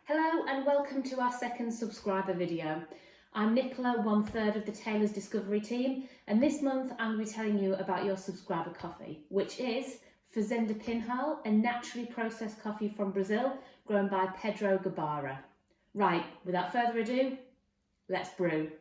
Hello and welcome to our second subscriber video. I'm Nicola, 1/3 of the Taylors Discovery team, and this month I'm going to be telling you about your subscriber coffee, which is Fazenda Pinhal, a naturally processed coffee from Brazil grown by Pedro. Right, without further ado, let's brew.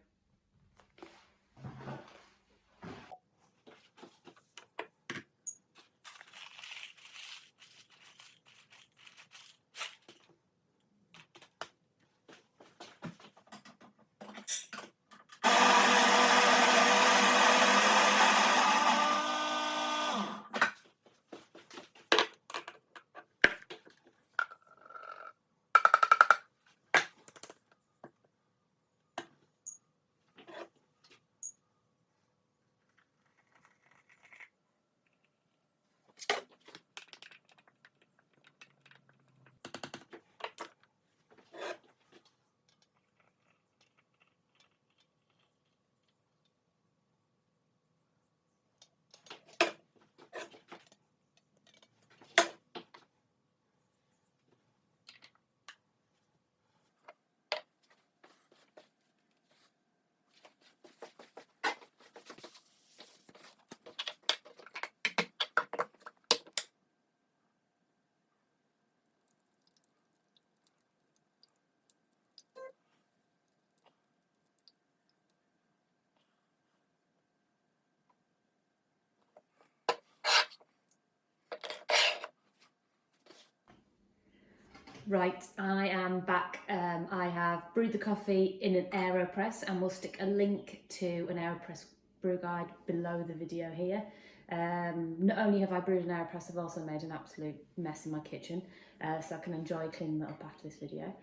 Right, I am back. I have brewed the coffee in an Aeropress, and we'll stick a link to an Aeropress brew guide below the video here. Not only have I brewed an Aeropress, I've also made an absolute mess in my kitchen, so I can enjoy cleaning that up after this video.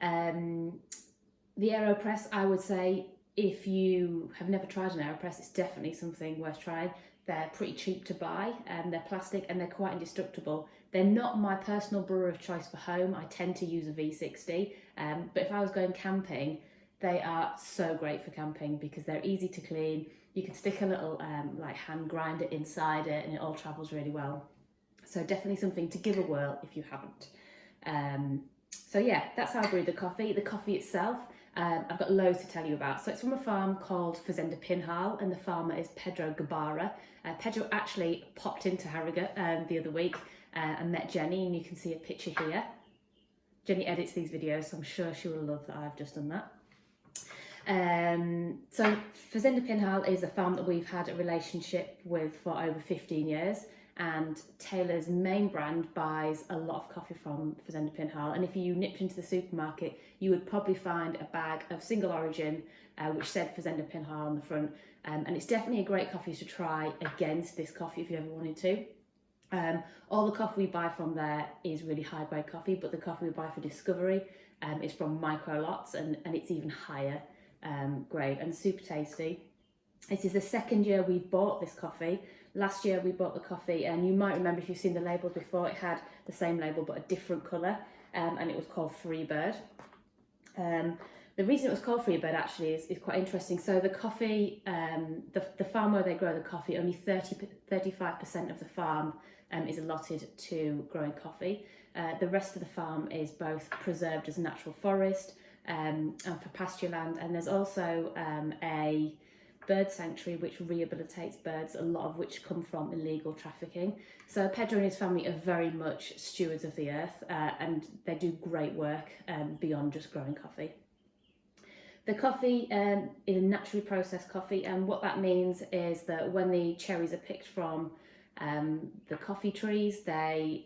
The Aeropress, I would say, if you have never tried an Aeropress, it's definitely something worth trying. They're pretty cheap to buy, they're plastic and they're quite indestructible. They're not my personal brewer of choice for home. I tend to use a V60, but if I was going camping, they are so great for camping because they're easy to clean. You can stick a little like hand grinder inside it and it all travels really well. So definitely something to give a whirl if you haven't. So yeah, that's how I brewed the coffee. The coffee itself, I've got loads to tell you about. So it's from a farm called Fazenda Pinhal, and the farmer is Pedro. Pedro actually popped into Harrogate the other week and met Jenny, and you can see a picture here. Jenny edits these videos, so I'm sure she will love that I've just done that. So Fazenda Pinhal is a farm that we've had a relationship with for over 15 years, and Taylor's main brand buys a lot of coffee from Fazenda Pinhal, and if you nipped into the supermarket you would probably find a bag of single origin which said Fazenda Pinhal on the front, and it's definitely a great coffee to try against this coffee if you ever wanted to. All the coffee we buy from there is really high grade coffee, but the coffee we buy for Discovery is from micro lots, and it's even higher grade and super tasty. This is the second year we've bought this coffee. Last year we bought the coffee, and you might remember if you've seen the labels before, it had the same label but a different colour, and it was called Freebird. The reason it was called Freebird actually is quite interesting. So the coffee, the farm where they grow the coffee, only 35% of the farm is allotted to growing coffee. The rest of the farm is both preserved as natural forest and for pasture land, and there's also a bird sanctuary which rehabilitates birds, a lot of which come from illegal trafficking. So Pedro and his family are very much stewards of the earth, and they do great work beyond just growing coffee. The coffee is a naturally processed coffee, and what that means is that when the cherries are picked from the coffee trees, they're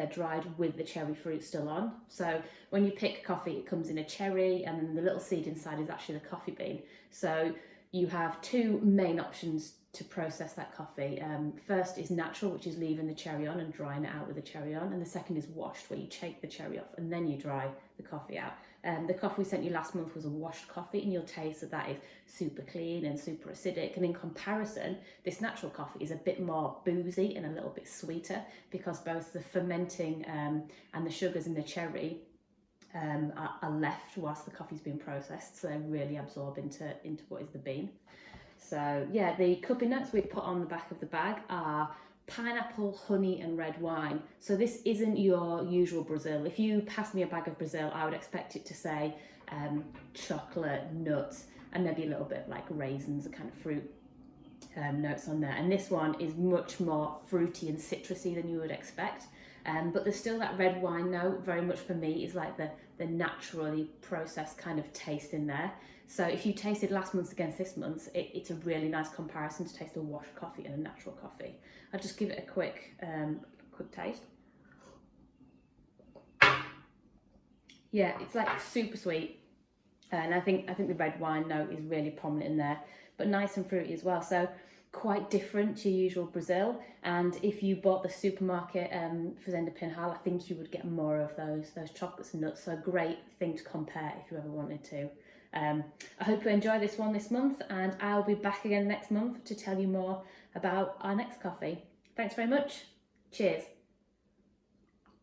dried with the cherry fruit still on. So when you pick coffee, it comes in a cherry, and then the little seed inside is actually the coffee bean. So you have two main options to process that coffee. First is natural, which is leaving the cherry on and drying it out with the cherry on, and the second is washed, where you take the cherry off and then you dry the coffee out. The coffee we sent you last month was a washed coffee, and you'll taste that is super clean and super acidic, and in comparison this natural coffee is a bit more boozy and a little bit sweeter because both the fermenting and the sugars in the cherry are left whilst the coffee's being processed, so they really absorb into what is the bean. So yeah, the cuppy nuts we've put on the back of the bag are pineapple, honey and red wine. So this isn't your usual Brazil. If you pass me a bag of Brazil, I would expect it to say chocolate, nuts, and maybe a little bit of like raisins and kind of fruit notes on there. And this one is much more fruity and citrusy than you would expect. But there's still that red wine note. Very much for me is like the naturally processed kind of taste in there. So if you tasted last month's against this month's, it's a really nice comparison to taste a washed coffee and a natural coffee. I'll just give it a quick taste. Yeah, it's like super sweet, and I think the red wine note is really prominent in there, but nice and fruity as well. So quite different to your usual Brazil. And if you bought the supermarket Fazenda Pinhal, I think you would get more of those chocolates and nuts. So a great thing to compare if you ever wanted to. I hope you enjoy this one this month, and I'll be back again next month to tell you more about our next coffee. Thanks very much. Cheers.